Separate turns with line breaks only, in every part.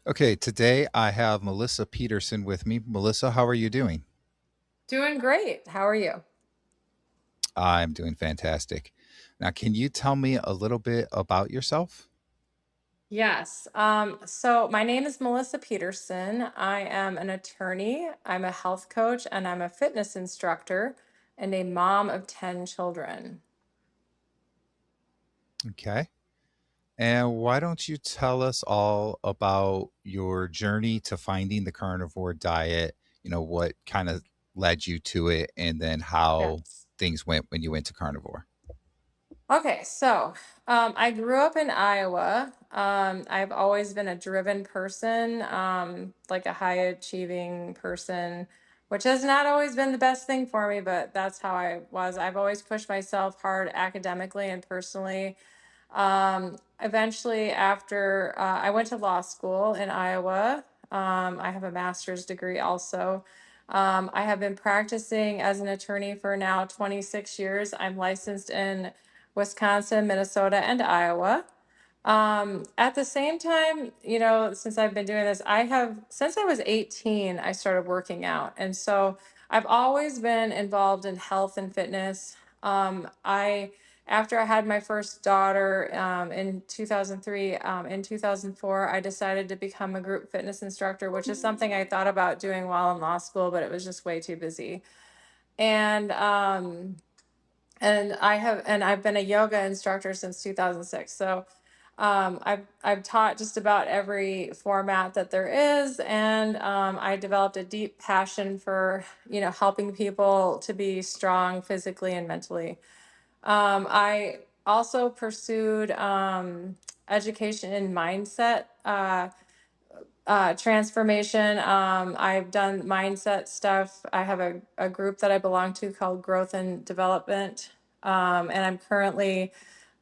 Okay, today I have Melissa Peterson with me. Melissa, how are you doing?
Doing great. How are you?
I'm doing fantastic. Now, can you tell me a little bit about yourself?
Yes. So my name is Melissa Peterson. I am an attorney, I'm a health coach, and I'm a fitness instructor and a mom of 10 children.
Okay. And why don't you tell us all about your journey to finding the carnivore diet? What kind of led you to it, and then how
Yes.
things went when you went to carnivore.
Okay, so I grew up in Iowa. I've always been a driven person, like a high achieving person, which has not always been the best thing for me, but that's how I was. I've always pushed myself hard academically and personally. Eventually, after I went to law school in Iowa, I have a master's degree also. I have been practicing as an attorney for now 26 years. I'm licensed in Wisconsin, Minnesota, and Iowa. At the same time, since I've been doing this, since I was 18, I started working out. And so I've always been involved in health and fitness. After I had my first daughter in 2003, in 2004, I decided to become a group fitness instructor, which is something I thought about doing while in law school, but it was just way too busy. And I've been a yoga instructor since 2006. So I've taught just about every format that there is, and I developed a deep passion for helping people to be strong physically and mentally. I also pursued education in mindset transformation. I've done mindset stuff. I have a group that I belong to called Growth and Development. And I'm currently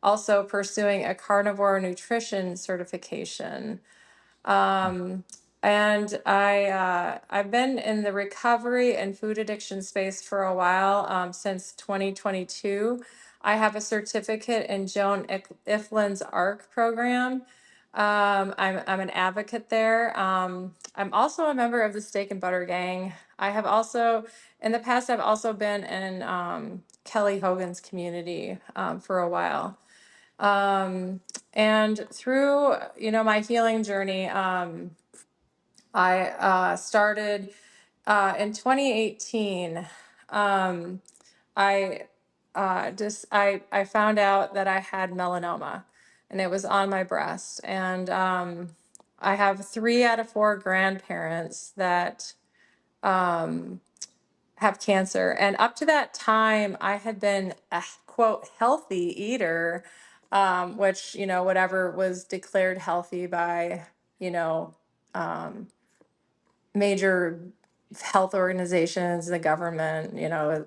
also pursuing a carnivore nutrition certification. Um, and I've been in the recovery and food addiction space for a while, since 2022. I have a certificate in Joan Iflin's ARC program. I'm an advocate there. I'm also a member of the Steak and Butter Gang. I have also, in the past, I've also been in Kelly Hogan's community for a while. Um, and through my healing journey, I started in 2018. Um, I I found out that I had melanoma, and it was on my breast. And I have 3 out of 4 grandparents that um, have cancer. And up to that time, I had been a quote healthy eater, which whatever was declared healthy by you know um, major health organizations, the government,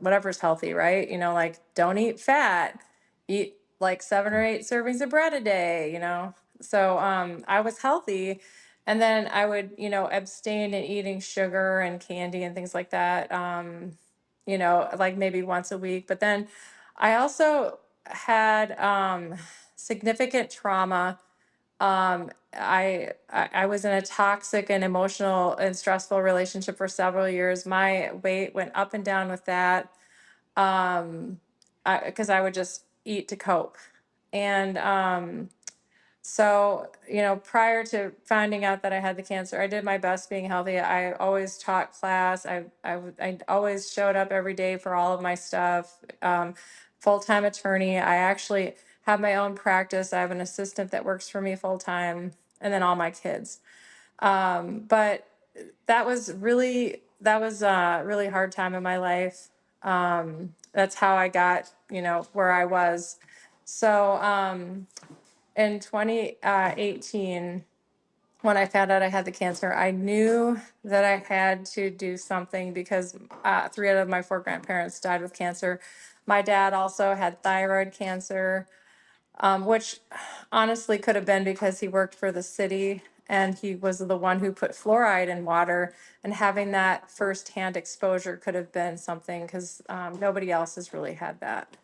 whatever's healthy, right? Like don't eat fat, eat like 7 or 8 servings of bread a day, So I was healthy. And then I would, abstain in eating sugar and candy and things like that, like maybe once a week. But then I also had significant trauma. I was in a toxic and emotional and stressful relationship for several years. My weight went up and down with that, um, because I would just eat to cope. And so, prior to finding out that I had the cancer, I did my best being healthy. I always taught class. I always showed up every day for all of my stuff. Full-time attorney. I actually have my own practice. I have an assistant that works for me full-time, and then all my kids. But that was a really hard time in my life. That's how I got, where I was. So, in 2018, when I found out I had the cancer, I knew that I had to do something because 3 out of my 4 grandparents died with cancer. My dad also had thyroid cancer, which honestly could have been because he worked for the city and he was the one who put fluoride in water. And having that firsthand exposure could have been something because nobody else has really had that.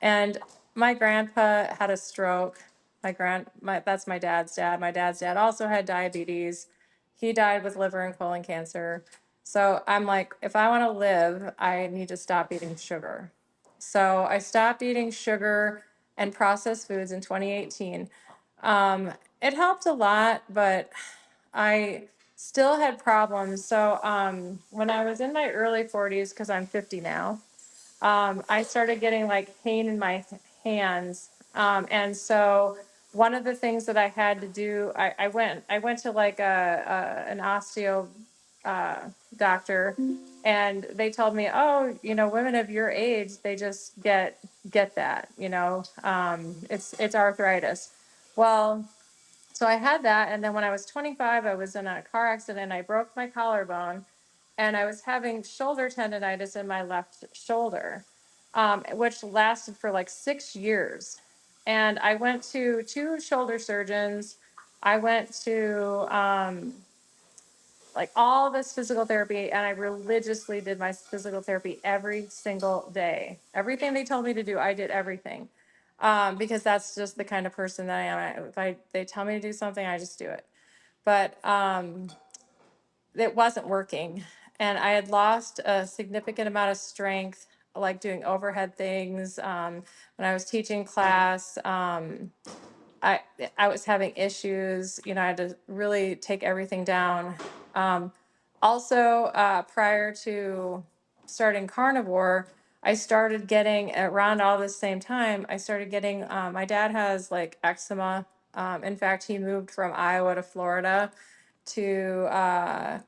And my grandpa had a stroke. That's my dad's dad. My dad's dad also had diabetes. He died with liver and colon cancer. So I'm like, if I want to live, I need to stop eating sugar. So I stopped eating sugar and processed foods in 2018. It helped a lot, but I still had problems. So when I was in my early 40s, because I'm 50 now, I started getting like pain in my hands. And so one of the things that I had to do, I went to like an osteo uh, doctor, and they told me, oh, women of your age, they just get that, it's arthritis. Well, so I had that, and then when I was 25, I was in a car accident. I broke my collarbone, and I was having shoulder tendonitis in my left shoulder, which lasted for like 6 years. And I went to two shoulder surgeons. I went to like all this physical therapy, and I religiously did my physical therapy every single day. Everything they told me to do, I did everything, because that's just the kind of person that I am. If they tell me to do something, I just do it. But it wasn't working, and I had lost a significant amount of strength, like doing overhead things. When I was teaching class, I I was having issues. I had to really take everything down. Um, Also, prior to starting carnivore, I started getting around all the same time. I started getting. My dad has like eczema. In fact, he moved from Iowa to Florida to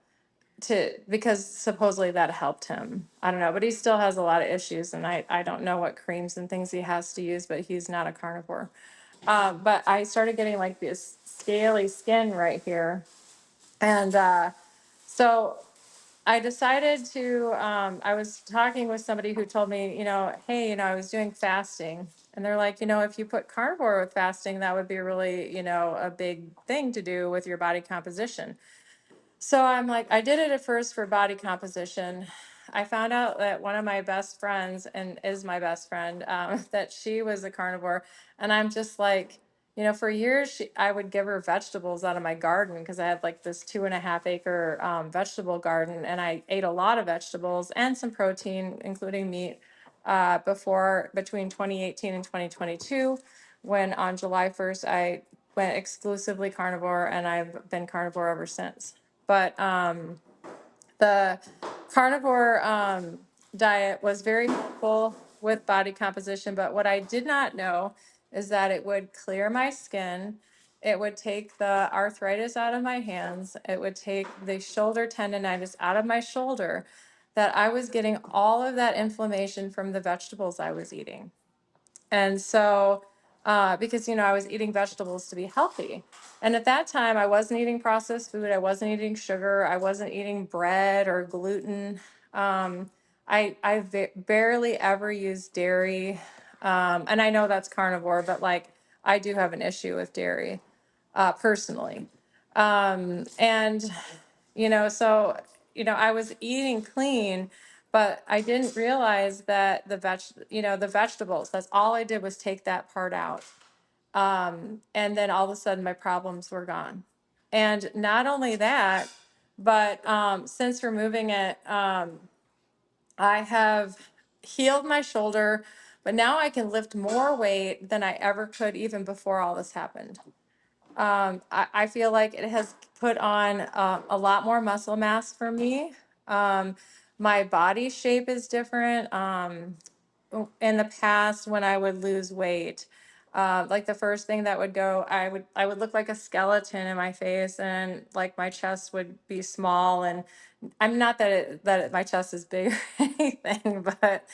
because supposedly that helped him. I don't know, but he still has a lot of issues, and I don't know what creams and things he has to use, but he's not a carnivore. But I started getting like this scaly skin right here. And so I decided to, I was talking with somebody who told me, hey, I was doing fasting. And they're like, if you put carnivore with fasting, that would be really, a big thing to do with your body composition. So I'm like, I did it at first for body composition. I found out that one of my best friends, and is my best friend, that she was a carnivore. And I'm just like, for years, I would give her vegetables out of my garden because I had like this 2.5 acre vegetable garden. And I ate a lot of vegetables and some protein, including meat, between 2018 and 2022, when on July 1st, I went exclusively carnivore, and I've been carnivore ever since. But the carnivore diet was very helpful with body composition. But what I did not know is that it would clear my skin. It would take the arthritis out of my hands. It would take the shoulder tendonitis out of my shoulder. That I was getting all of that inflammation from the vegetables I was eating. And so, because, I was eating vegetables to be healthy. And at that time, I wasn't eating processed food. I wasn't eating sugar. I wasn't eating bread or gluten. I barely ever used dairy. And I know that's carnivore, but like I do have an issue with dairy, personally. And so, I was eating clean, but I didn't realize that the vegetables, that's all I did was take that part out. And then all of a sudden my problems were gone. And not only that, but since removing it, I have healed my shoulder, but now I can lift more weight than I ever could even before all this happened. I feel like it has put on a lot more muscle mass for me. Um, my body shape is different. In the past, when I would lose weight, like the first thing that would go, I would look like a skeleton in my face, and like my chest would be small. And I'm not my chest is big or anything, but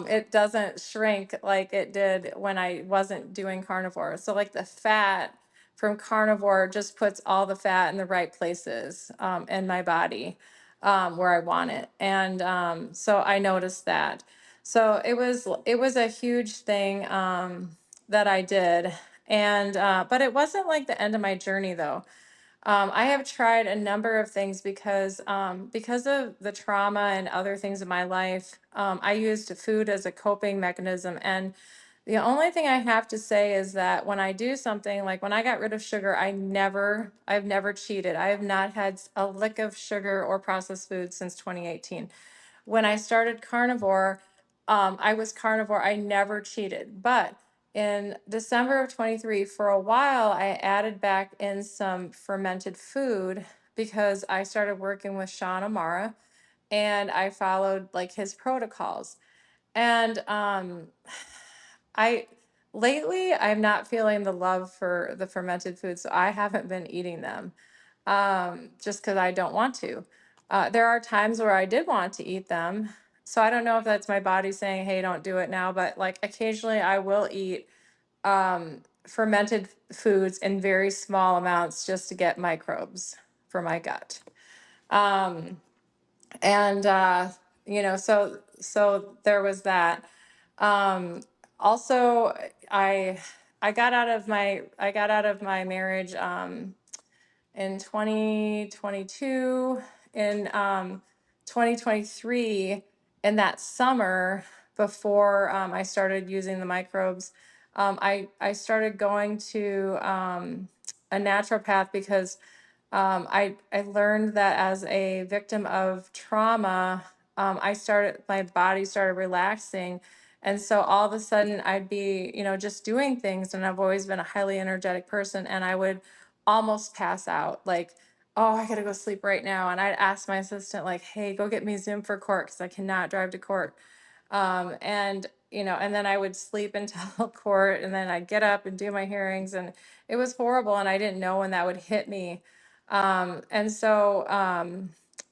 it doesn't shrink like it did when I wasn't doing carnivore. So like the fat from carnivore just puts all the fat in the right places in my body, where I want it. And so I noticed that. So it was a huge thing that I did. And but it wasn't like the end of my journey though. I have tried a number of things because of the trauma and other things in my life. I used food as a coping mechanism, and The only thing I have to say is that when I do something, like when I got rid of sugar, I've never cheated. I have not had a lick of sugar or processed food since 2018. When I started carnivore, I was carnivore. I never cheated. But in December of 23, for a while, I added back in some fermented food because I started working with Sean Amara and I followed like his protocols. And I lately I'm not feeling the love for the fermented foods, so I haven't been eating them just because I don't want to. There are times where I did want to eat them, so I don't know if that's my body saying, "Hey, don't do it now." But like occasionally, I will eat fermented foods in very small amounts just to get microbes for my gut. Um, and so there was that. um Also, i I got out of my marriage in 2022. In 2023, in that summer, before I started using the microbes, I started going to a naturopath because I learned that as a victim of trauma, my body started relaxing. And so all of a sudden I'd be, just doing things. And I've always been a highly energetic person. And I would almost pass out like, oh, I got to go sleep right now. And I'd ask my assistant, like, hey, go get me Zoom for court because I cannot drive to court. And then I would sleep until court and then I'd get up and do my hearings. And it was horrible. And I didn't know when that would hit me. And so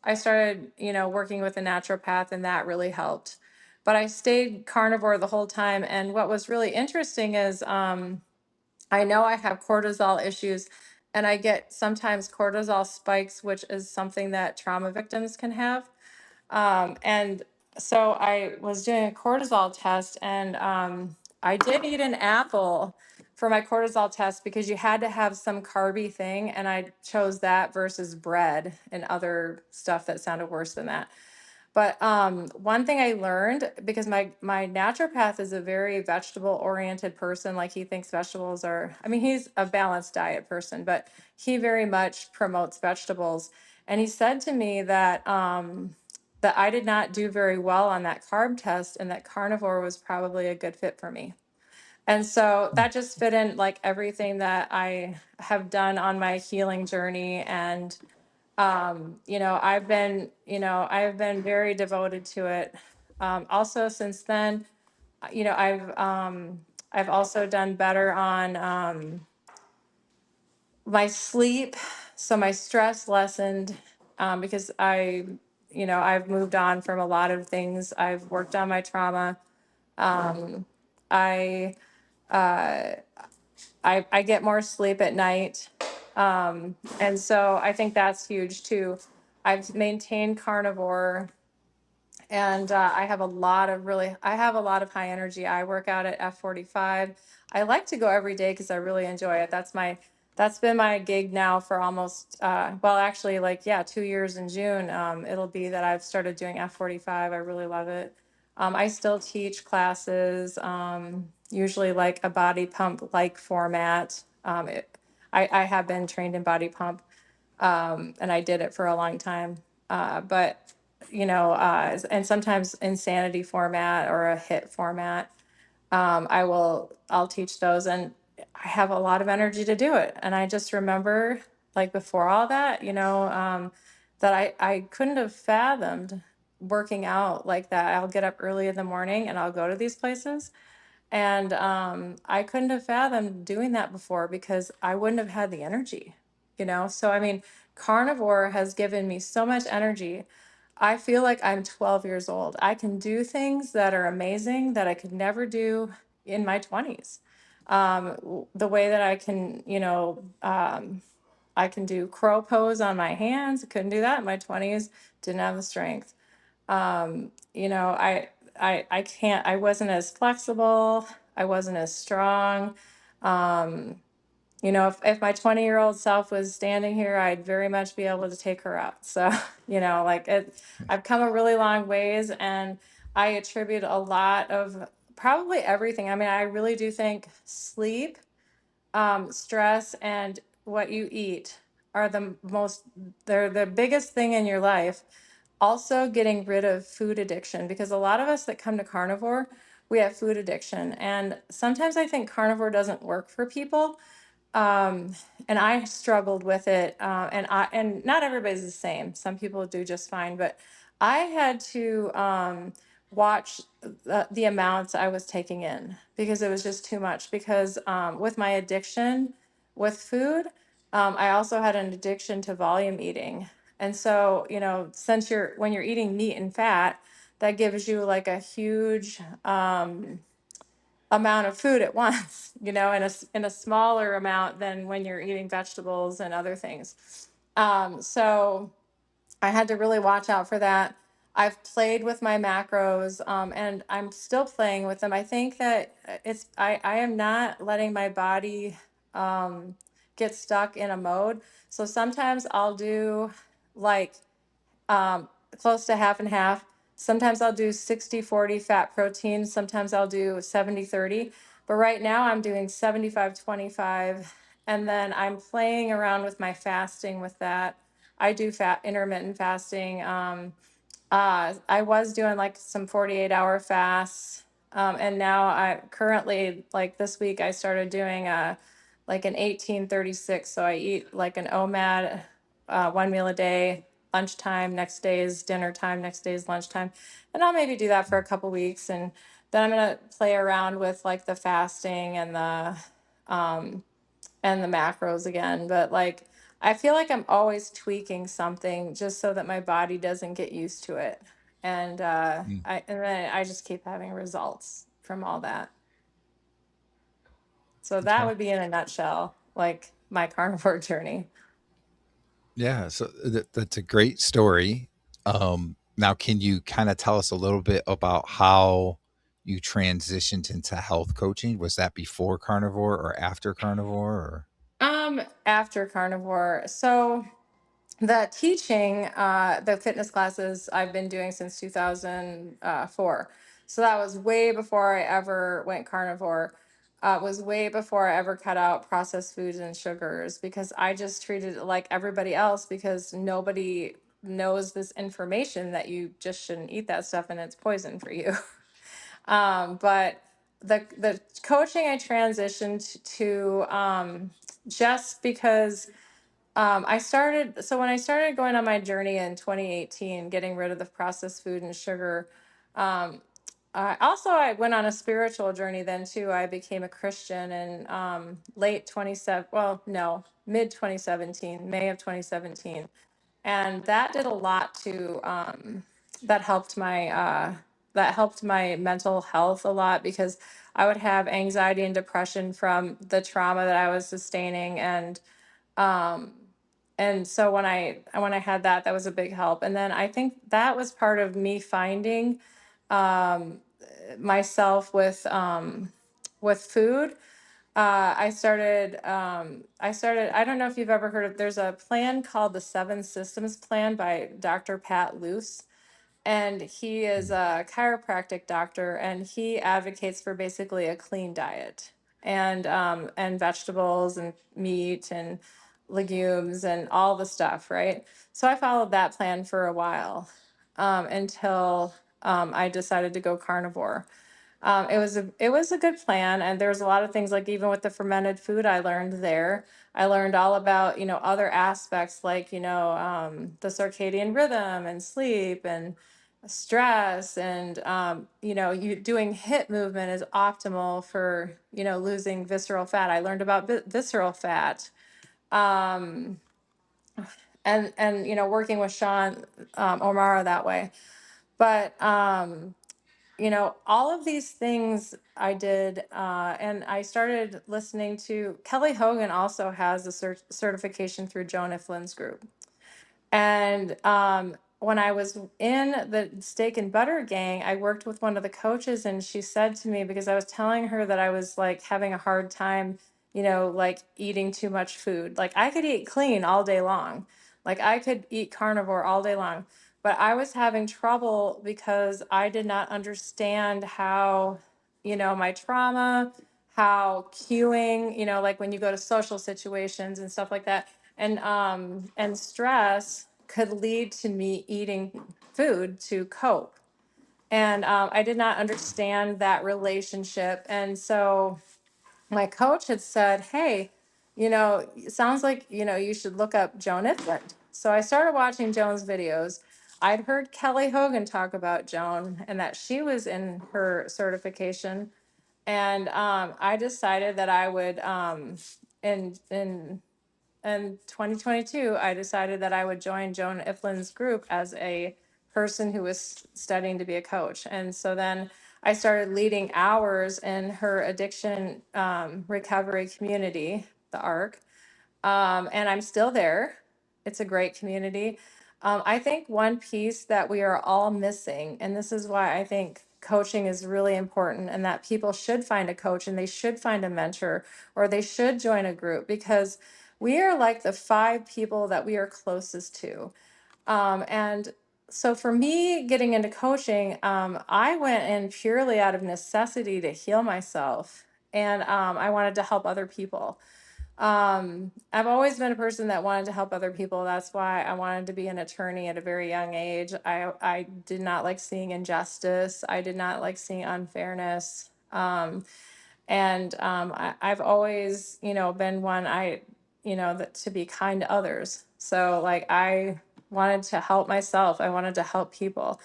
I started, working with a naturopath, and that really helped. But I stayed carnivore the whole time. And what was really interesting is I know I have cortisol issues, and I get sometimes cortisol spikes, which is something that trauma victims can have. And so I was doing a cortisol test, and I did eat an apple for my cortisol test because you had to have some carby thing, and I chose that versus bread and other stuff that sounded worse than that. But one thing I learned, because my naturopath is a very vegetable oriented person, like he thinks vegetables are, I mean, he's a balanced diet person, but he very much promotes vegetables. And he said to me that I did not do very well on that carb test, and that carnivore was probably a good fit for me. And so that just fit in like everything that I have done on my healing journey. And I've been very devoted to it. Also, since then, you know, I've also done better on my sleep, so my stress lessened because I've moved on from a lot of things. I've worked on my trauma. Um, I uh, I get more sleep at night. And so I think that's huge too. I've maintained carnivore, and I have a lot of high energy. I work out at F45. I like to go every day because I really enjoy it. That's been my gig now for almost, well, actually, like, yeah, 2 years in June. It'll be that I've started doing F45. I really love it. I still teach classes, usually like a body pump like format. I have been trained in body pump, and I did it for a long time. But and sometimes insanity format or a hit format. I'll teach those, and I have a lot of energy to do it. And I just remember, like before all that, that I couldn't have fathomed working out like that. I'll get up early in the morning and I'll go to these places, and I couldn't have fathomed doing that before because I wouldn't have had the energy. So, I mean, carnivore has given me so much energy. I feel like I'm 12 years old. I can do things that are amazing that I could never do in my 20s. The way that I can do crow pose on my hands. Couldn't do that in my 20s. Didn't have the strength. I can't, I wasn't as flexible. I wasn't as strong. Um, if my 20-year-old self was standing here, I'd very much be able to take her out. So, I've come a really long ways, and I attribute a lot of Probably everything. I mean, I really do think sleep, stress, and what you eat are they're the biggest thing in your life. Also, getting rid of food addiction, because a lot of us that come to carnivore, we have food addiction. And sometimes I think carnivore doesn't work for people, and I struggled with it. And not everybody's the same. Some people do just fine, but I had to watch the amounts I was taking in because it was just too much. Because with my addiction with food, I also had an addiction to volume eating. And so, since when you're eating meat and fat, that gives you like a huge amount of food at once, in a smaller amount than when you're eating vegetables and other things. So I had to really watch out for that. I've played with my macros, and I'm still playing with them. I think that I am not letting my body um, get stuck in a mode. So sometimes I'll do like um, close to half and half. Sometimes I'll do 60/40 fat protein. Sometimes I'll do 70/30. But right now I'm doing 75/25. And then I'm playing around with my fasting with that. I do intermittent fasting. I was doing like some 48-hour fasts. And now I currently, like this week, I started doing like an 18/36. So I eat like an OMAD, one meal a day, lunchtime, next day's dinner time, next day's lunchtime. And I'll maybe do that for a couple weeks. And then I'm going to play around with like the fasting um, and the macros again. But like, I feel like I'm always tweaking something just so that my body doesn't get used to it. And
Mm,
and then I just keep having results from all that. So that
okay.
would be in a nutshell, like my carnivore journey.
Yeah, so that's a great story. Now, can you kind of tell us a little bit about how you transitioned into health coaching? Was that before carnivore or after carnivore? Or
After carnivore. So the teaching, the fitness classes I've been doing since 2004. So that was way before I ever went carnivore. Was way before I ever cut out processed foods and sugars because I just treated it like everybody else because nobody knows this information that you just shouldn't eat that stuff and it's poison for you. But the coaching I transitioned to just because so when I started going on my journey in 2018, getting rid of the processed food and sugar, um, I went on a spiritual journey then too. I became a Christian in late 27, well, no, mid 2017, May of 2017. And that did a lot to, that helped my, that helped my mental health a lot because I would have anxiety and depression from the trauma that I was sustaining. Um, and so when I had that, that was a big help. And then I think that was part of me finding um, myself with food. I don't know if you've ever heard of, there's a plan called the Seven Systems Plan by Dr. Pat Luce, and he is
mm,
a chiropractic doctor and he advocates for basically a clean diet and vegetables and meat and legumes and all the stuff, right? So I followed that plan for a while until I decided to go carnivore. It was a good plan, and there's a lot of things like even with the fermented food I learned there. I learned all about other aspects like the circadian rhythm and sleep and stress and you doing hip movement is optimal for losing visceral fat. I learned about visceral fat, um, and working with Sean O'Mara that way. But all of these things I did, and I started listening to Kelly Hogan also has a certification through Jonah Flynn's group. And when I was in the steak and butter gang, I worked with one of the coaches, and she said to me, because I was telling her that I was like having a hard time, like eating too much food. Like I could eat clean all day long, like I could eat carnivore all day long, but I was having trouble because I did not understand how. my trauma, how cueing, like when you go to social situations and stuff like that, and stress could lead to me eating food to cope. And I did not understand that relationship. And so my coach had said, "Hey, it sounds like, you should look up Joan Ifland." So I started watching Joan's videos. I'd heard Kelly Hogan talk about Joan and that she was in her certification. And I decided that I would, in 2022, I decided that I would join Joan Iflin's group as a person who was studying to be a coach. And so then I started leading hours in her addiction recovery community, the ARC. And I'm still there. It's a great community. I think one piece that we are all missing, and this is why I think coaching is really important, and that people should find a coach and they should find a mentor or they should join a group, because we are like the five people that we are closest to. And so for me, getting into coaching, I went in purely out of necessity to heal myself, and I wanted to help other people. I've always been a person that wanted to help other people. That's why I wanted to be an attorney at a very young age. I did not like seeing injustice. I did not like seeing unfairness. And I've always, been one that to be kind to others. So like I wanted to help myself. I wanted to help people,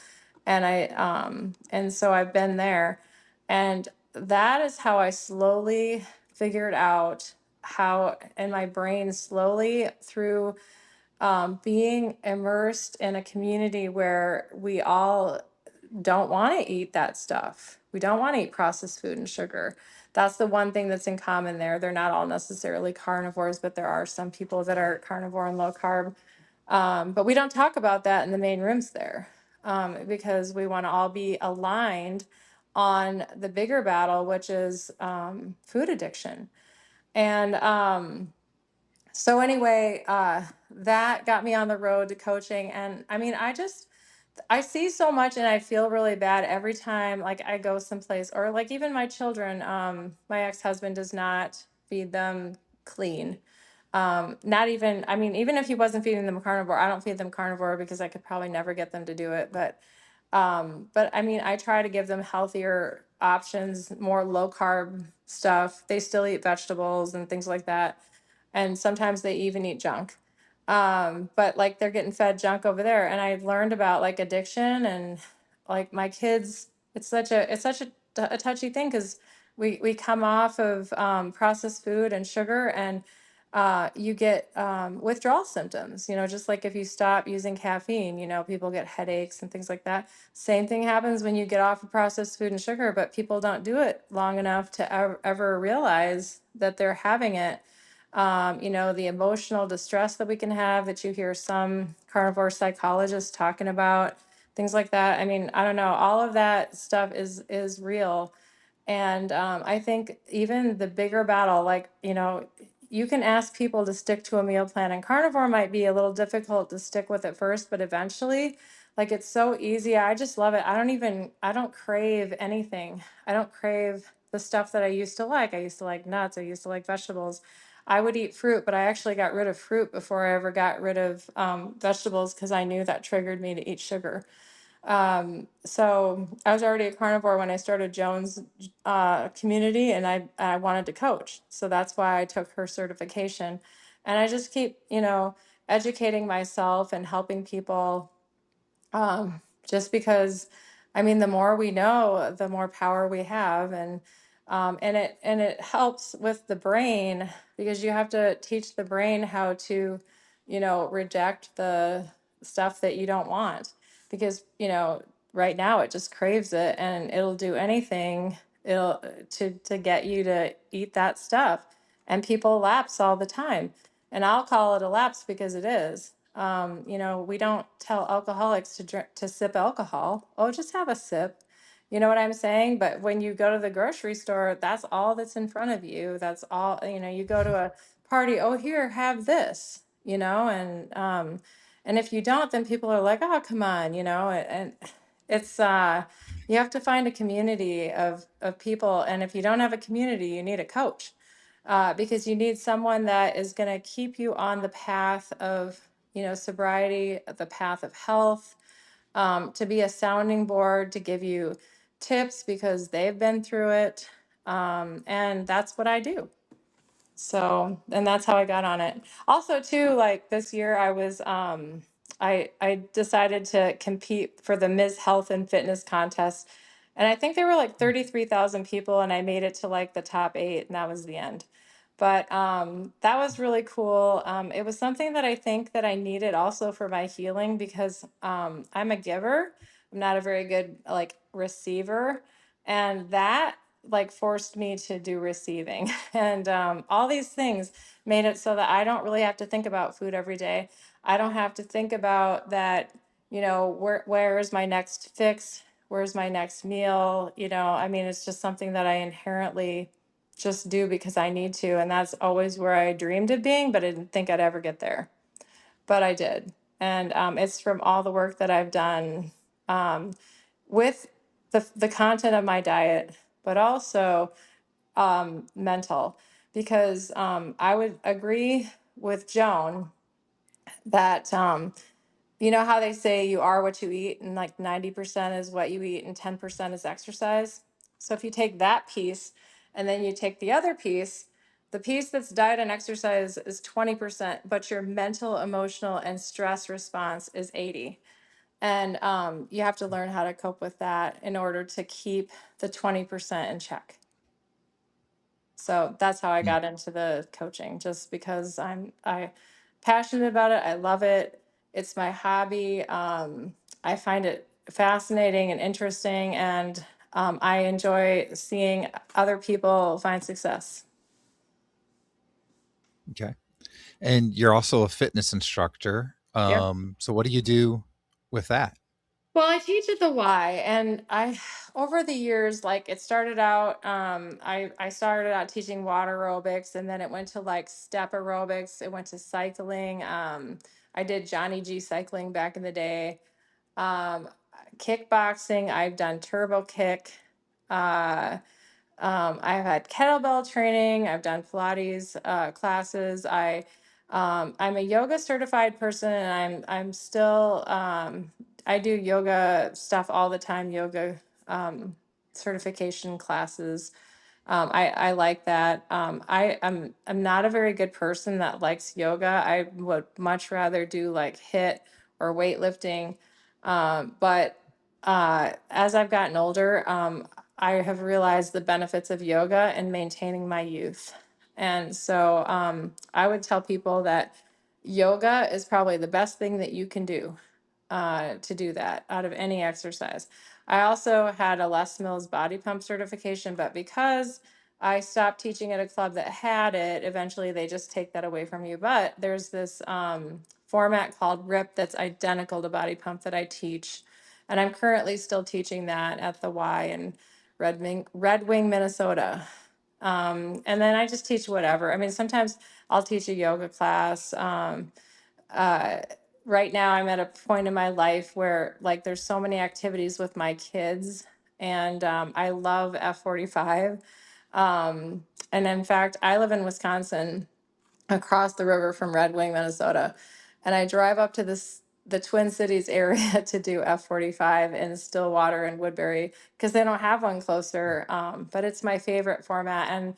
and and so I've been there, and that is how I slowly figured out how, in my brain, slowly through being immersed in a community where we all don't want to eat that stuff. We don't want to eat processed food and sugar. That's the one thing that's in common there. They're not all necessarily carnivores, but there are some people that are carnivore and low carb. But we don't talk about that in the main rooms there, because we want to all be aligned on the bigger battle, which is food addiction. And so anyway, that got me on the road to coaching. And I mean, I see so much and I feel really bad every time like I go someplace, or like even my children, my ex-husband does not feed them clean. Not even, I mean, even if he wasn't feeding them carnivore, I don't feed them carnivore because I could probably never get them to do it. But I mean, I try to give them healthier options, more low carb stuff. They still eat vegetables and things like that. And sometimes they even eat junk. But like they're getting fed junk over there. And I've learned about like addiction, and like my kids, it's such a touchy thing, because we come off of processed food and sugar, and you get withdrawal symptoms, just like if you stop using caffeine, people get headaches and things like that. Same thing happens when you get off of processed food and sugar, but people don't do it long enough to ever realize that they're having it. The emotional distress that we can have, that you hear some carnivore psychologists talking about, things like that. I mean, I don't know, all of that stuff is real. And I think even the bigger battle, like, you can ask people to stick to a meal plan, and carnivore might be a little difficult to stick with at first, but eventually, like, it's so easy. I just love it. I don't crave anything. I don't crave the stuff that I used to like. I used to like nuts. I used to like vegetables. I would eat fruit, but I actually got rid of fruit before I ever got rid of vegetables, because I knew that triggered me to eat sugar. So I was already a carnivore when I started Joan's community, and I wanted to coach. So that's why I took her certification. And I just keep, educating myself and helping people, just because, I mean, the more we know, the more power we have. And it helps with the brain, because you have to teach the brain how to, reject the stuff that you don't want, because, right now it just craves it, and it'll do anything it'll to get you to eat that stuff. And people lapse all the time, and I'll call it a lapse because it is. We don't tell alcoholics to drink, to sip alcohol. Oh, just have a sip. You know what I'm saying? But when you go to the grocery store, that's all that's in front of you. That's all, you go to a party, oh, here, have this, and if you don't, then people are like, oh, come on, and It's you have to find a community of people, and if you don't have a community, you need a coach. Because you need someone that is going to keep you on the path of, sobriety, the path of health, to be a sounding board, to give you tips because they've been through it. And that's what I do. So, and that's how I got on it. Also, too, like this year, I decided to compete for the Ms. Health and Fitness contest, and I think there were like 33,000 people, and I made it to like the top eight, and that was the end. But that was really cool. It was something that I think that I needed also for my healing because I'm a giver. I'm not a very good like receiver, and that like forced me to do receiving. And all these things made it so that I don't really have to think about food every day. I don't have to think about that, where is my next fix? Where's my next meal? I mean, it's just something that I inherently just do because I need to. And that's always where I dreamed of being, but I didn't think I'd ever get there. But I did. And it's from all the work that I've done um, with the content of my diet, but also mental, because I would agree with Joan that you know how they say you are what you eat, and like 90% is what you eat and 10% is exercise. So if you take that piece and then you take the other piece, the piece that's diet and exercise is 20%, but your mental, emotional, and stress response is 80. And you have to learn how to cope with that in order to keep the 20% in check. So that's how I
Mm,
got into the coaching, just because I passionate about it. I love it. It's my hobby. I find it fascinating and interesting, and I enjoy seeing other people find success.
okay. And you're also a fitness instructor.
Yep.
So what do you do with that?
Well, I teach at the Y, and I, over the years, like it started out, I started out teaching water aerobics, and then it went to like step aerobics. It went to cycling. I did Johnny G cycling back in the day. Um, Kickboxing. I've done turbo kick. Uh, I've had kettlebell training. I've done Pilates classes. I'm a yoga certified person, and I'm still I do yoga stuff all the time. Yoga certification classes. I like that. I'm not a very good person that likes yoga. I would much rather do like hit or weightlifting. But as I've gotten older, I have realized the benefits of yoga and maintaining my youth. And so I would tell people that yoga is probably the best thing that you can do to do that out of any exercise. I also had a Les Mills body pump certification, but because I stopped teaching at a club that had it, eventually they just take that away from you. But there's this format called RIP that's identical to body pump that I teach. And I'm currently still teaching that at the Y in Red Wing, Minnesota. And then I just teach whatever. I mean, sometimes I'll teach a yoga class. Uh, right now I'm at a point in my life where like there's so many activities with my kids, and I love F45. And in fact, I live in Wisconsin, across the river from Red Wing, Minnesota, and I drive up to the Twin Cities area to do F45 in Stillwater and Woodbury because they don't have one closer. But it's my favorite format, and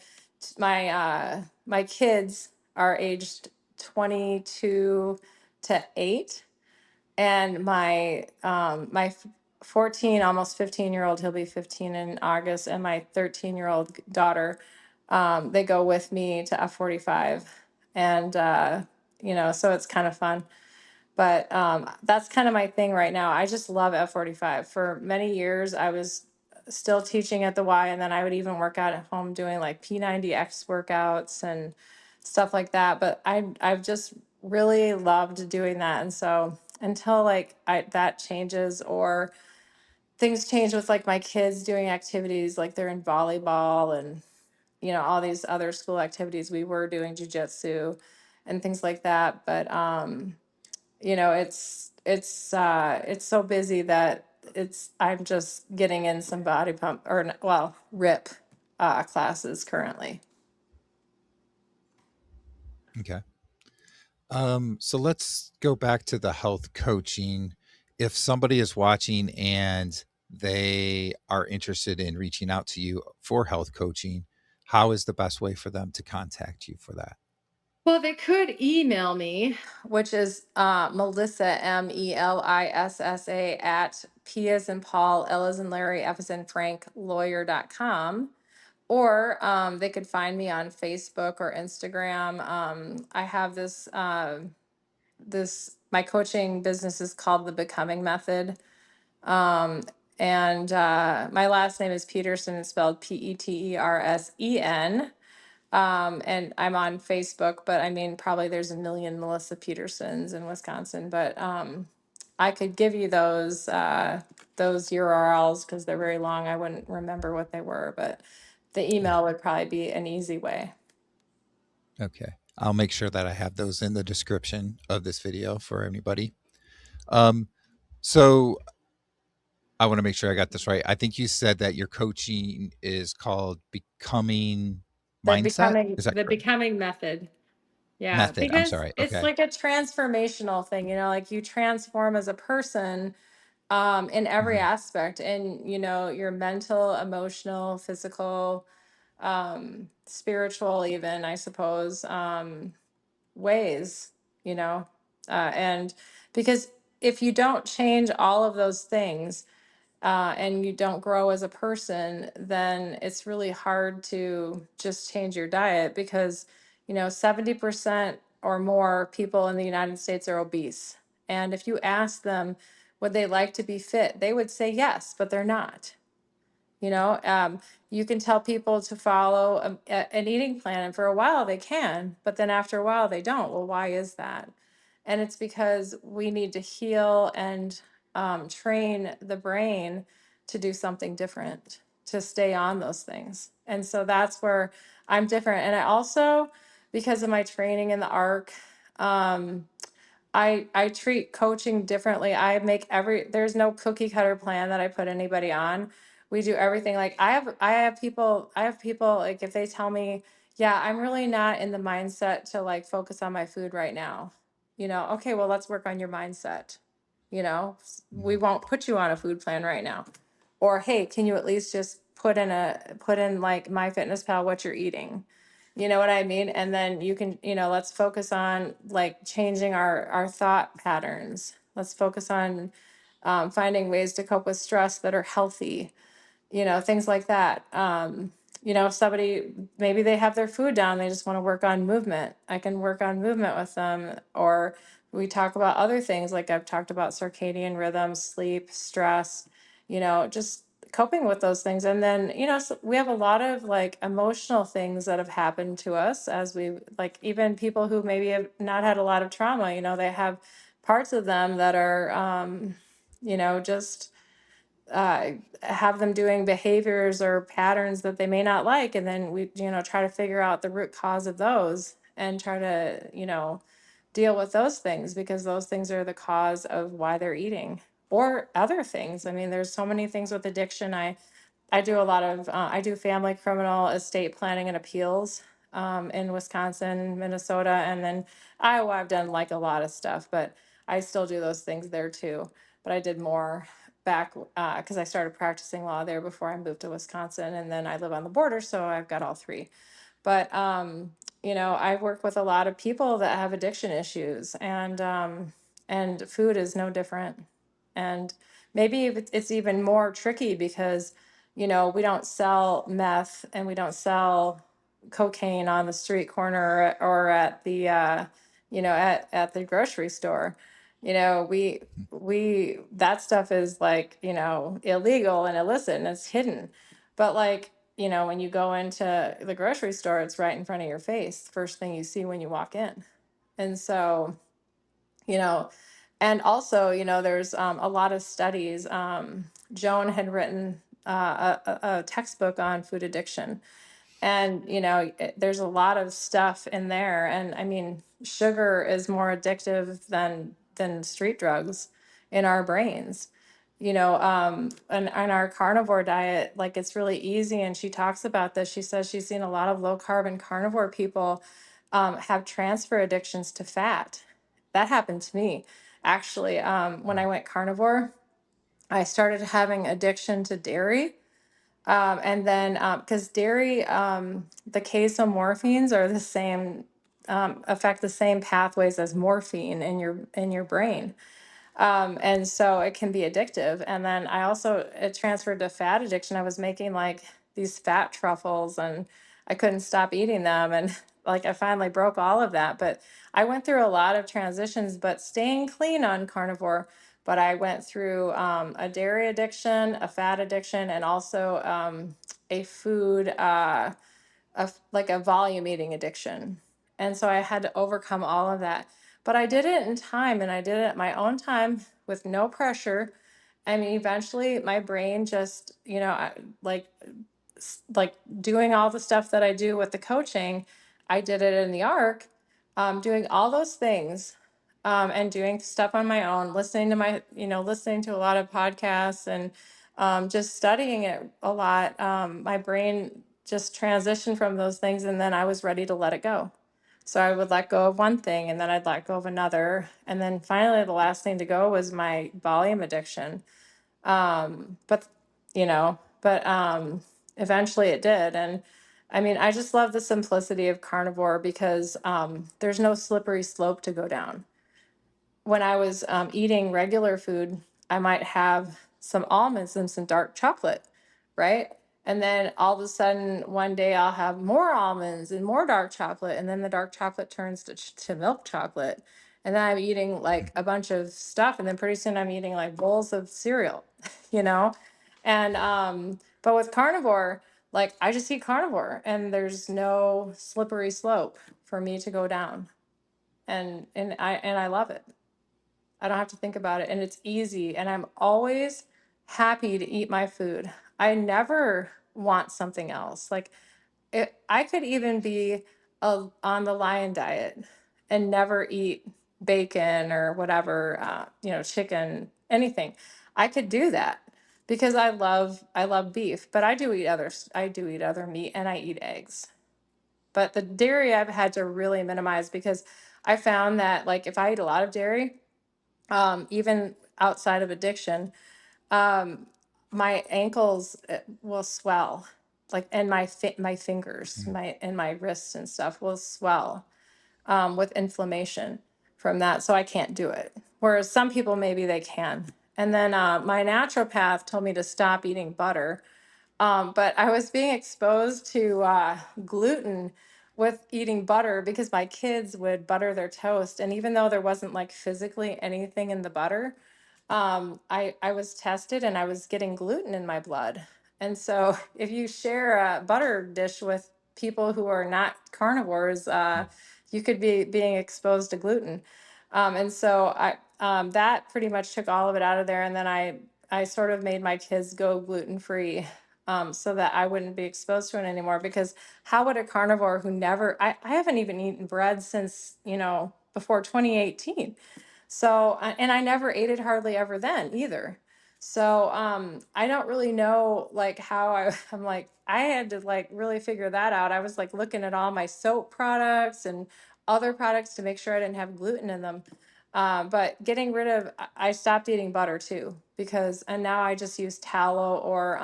my kids are aged 22 to 8, and my 14, almost 15-year-old, he'll be 15 in August, and my 13-year-old daughter, they go with me to F45, and so it's kind of fun. But that's kind of my thing right now. I just love F45. For many years, I was still teaching at the Y, and then I would even work out at home doing like P90X workouts and stuff like that. But I've just really loved doing that. And so until like that changes, or things change with like my kids doing activities, like they're in volleyball and all these other school activities, we were doing jujitsu and things like that. But it's so busy that I'm just getting in some body pump well, rip classes currently.
Okay. So let's go back to the health coaching. If somebody is watching and they are interested in reaching out to you for health coaching, how is the best way for them to contact you for that?
Well, they could email me, which is Melissa, Melissa, at P as in Paul, L as in Larry, F as in Frank, lawyer.com. Or they could find me on Facebook or Instagram. I have my coaching business is called the Becoming Method. Um, and my last name is Peterson, it's spelled Petersen. And I'm on Facebook, but I mean, probably there's a million Melissa Petersons in Wisconsin. But I could give you those URLs because they're very long. I wouldn't remember what they were, but the
Yeah.
email would probably be an easy way.
Okay. I'll make sure that I have those in the description of this video for anybody. Um, so I want to make sure I got this right. I think you said that your coaching is called Becoming Mindset. Is that
The
correct?
becoming method. Yeah,
Method. I'm
because
sorry.
it's
Okay.
like a transformational thing, like you transform as a person in every
Mhm.
aspect, and your mental, emotional, physical, spiritual, even, I suppose, ways, you know, and because if you don't change all of those things, and you don't grow as a person, then it's really hard to just change your diet because, 70% or more people in the United States are obese. And if you ask them, would they like to be fit? They would say yes, but they're not. You know, you can tell people to follow an eating plan, and for a while they can, but then after a while they don't. Well, why is that? And it's because we need to heal and train the brain to do something different, to stay on those things. And so that's where I'm different. And I also, because of my training in the ARC, um, I treat coaching differently. There's no cookie cutter plan that I put anybody on. We do everything. Like I have people like if they tell me, yeah, I'm really not in the mindset to like focus on my food right now. Okay, well, let's work on your mindset. We
Mhm.
won't put you on a food plan right now. Or hey, can you at least just put in like my fitness pal what you're eating? You know what I mean? And then you can, let's focus on like changing our thought patterns. Let's focus on finding ways to cope with stress that are healthy, things like that. If somebody, maybe they have their food down, they just want to work on movement. I can work on movement with them. Or we talk about other things, like I've talked about circadian rhythm, sleep, stress, just coping with those things. And then, we have a lot of like emotional things that have happened to us as we, like, even people who maybe have not had a lot of trauma, they have parts of them that are, just have them doing behaviors or patterns that they may not like, and then we try to figure out the root cause of those and try to deal with those things, because those things are the cause of why they're eating, or other things. I mean, there's so many things with addiction. I do a lot of I do family criminal estate planning and appeals in Wisconsin, Minnesota, and then Iowa. I've done like a lot of stuff, but I still do those things there too. But I did more back because I started practicing law there before I moved to Wisconsin, and then I live on the border, so I've got all three. But I work with a lot of people that have addiction issues, and food is no different. And maybe it's even more tricky because we don't sell meth and we don't sell cocaine on the street corner or at the at the grocery store. We that stuff is like illegal and illicit and it's hidden. But like, when you go into the grocery store, it's right in front of your face, first thing you see when you walk in. And so, you know, and also, there's a lot of studies. Joan had written a textbook on food addiction. And, there's a lot of stuff in there. And I mean, sugar is more addictive than street drugs in our brains. on our carnivore diet, like it's really easy. And she talks about this. She says she's seen a lot of low carb and carnivore people have transfer addictions to fat. That happened to me. Actually, when I went carnivore, I started having addiction to dairy. And then, because dairy, the casomorphines are the same, affect the same pathways as morphine in your brain. And so it can be addictive. And then it transferred to fat addiction. I was making like these fat truffles and I couldn't stop eating them. And like I finally broke all of that. But I went through a lot of transitions, but staying clean on carnivore. But I went through a dairy addiction, a fat addiction, and also a food. Like a volume eating addiction. And so I had to overcome all of that. But I did it in time and I did it at my own time with no pressure. I mean, eventually my brain just, like doing all the stuff that I do with the coaching, I did it in the arc, doing all those things, and doing stuff on my own, listening to a lot of podcasts and just studying it a lot. My brain just transitioned from those things, and then I was ready to let it go. So I would let go of one thing, and then I'd let go of another, and then finally, the last thing to go was my volume addiction. But eventually it did. And I mean, I just love the simplicity of carnivore because there's no slippery slope to go down. When I was eating regular food, I might have some almonds and some dark chocolate, right? And then all of a sudden, one day I'll have more almonds and more dark chocolate, and then the dark chocolate turns to milk chocolate. And then I'm eating like a bunch of stuff, and then pretty soon I'm eating like bowls of cereal, you know? And but with carnivore, like I just eat carnivore, and there's no slippery slope for me to go down. And I love it. I don't have to think about it. And it's easy. And I'm always happy to eat my food. I never want something else. Like I could even be on the lion diet and never eat bacon or whatever, chicken, anything. I could do that because I love beef, but I do eat other meat and I eat eggs. But the dairy I've had to really minimize because I found that like if I eat a lot of dairy, even outside of addiction, um, my ankles will swell, like, and my fingers,
Mm.
my wrists and stuff will swell with inflammation from that. So I can't do it. Whereas some people maybe they can. And then my naturopath told me to stop eating butter, but I was being exposed to gluten with eating butter because my kids would butter their toast. And even though there wasn't like physically anything in the butter, I was tested and I was getting gluten in my blood. And so if you share a butter dish with people who are not carnivores,
Mm.
you could be being exposed to gluten. And so that pretty much took all of it out of there. And then I sort of made my kids go gluten free, so that I wouldn't be exposed to it anymore. Because how would a carnivore who I haven't even eaten bread since, before 2018. So, and I never ate it hardly ever then either. So, I don't really know like how I'm like, I had to like really figure that out. I was like looking at all my soap products and other products to make sure I didn't have gluten in them. But getting rid of, I stopped eating butter too and now I just use tallow or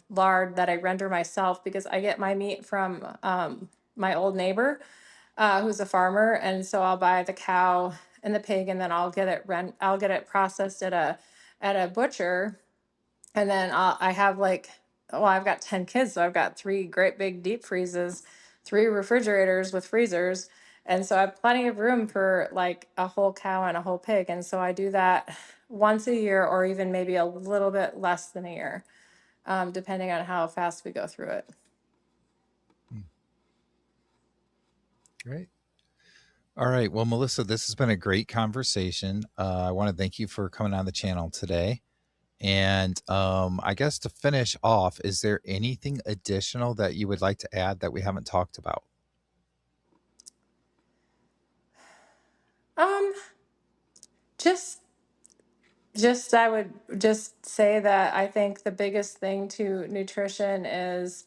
lard that I render myself because I get my meat from my old neighbor who's a farmer, and so I'll buy the cow and the pig, and then I'll get it processed at a butcher, and then I have like, well, I've got 10 kids, so I've got three great big deep freezes, three refrigerators with freezers, and so I have plenty of room for like a whole cow and a whole pig, and so I do that once a year, or even maybe a little bit less than a year, depending on how fast we go through it.
Mm. Great. All right. Well, Melissa, this has been a great conversation. I want to thank you for coming on the channel today. And I guess to finish off, is there anything additional that you would like to add that we haven't talked about?
Um, just Just I would just say that I think the biggest thing to nutrition is,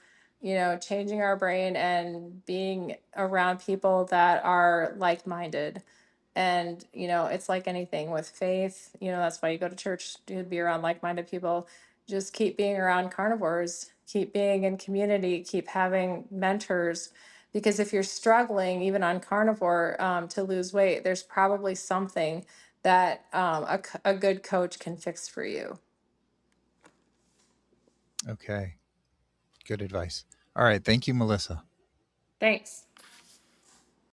changing our brain and being around people that are like-minded. And, it's like anything with faith, that's why you go to church, to be around like-minded people. Just keep being around carnivores, keep being in community, keep having mentors. Because if you're struggling, even on carnivore, to lose weight, there's probably something that a good coach can fix for you.
Okay. Good advice. All right. Thank you, Melissa.
Thanks.